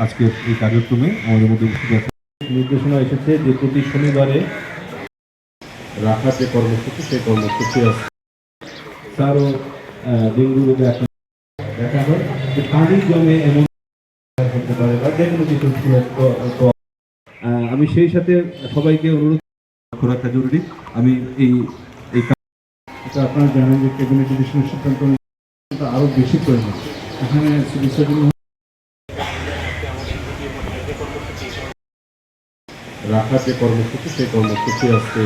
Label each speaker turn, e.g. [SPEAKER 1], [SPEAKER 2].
[SPEAKER 1] আজকের এই কার্যক্রমে আমাদের মধ্যে উপস্থিত আছে। নির্দেশনা এসেছে যে প্রতি শনিবারে রাখার যে কর্মসূচি সেই কর্মসূচি আছে। তারও ডেঙ্গু রোগে দেখা হয় যে পানি জমে এমন হতে পারে বা যে কোনো কিছু। আমি সেই সাথে সবাইকে অনুরোধ লক্ষ্য রাখা জরুরি। আমি এই এটা আপনারা জানেন যে ক্যাবিনেট ডিসিশনের সিদ্ধান্ত আরো বেশি প্রয়োজন। এখানে রাখার যে কর্মসূচি সেই কর্মসূচি আছে।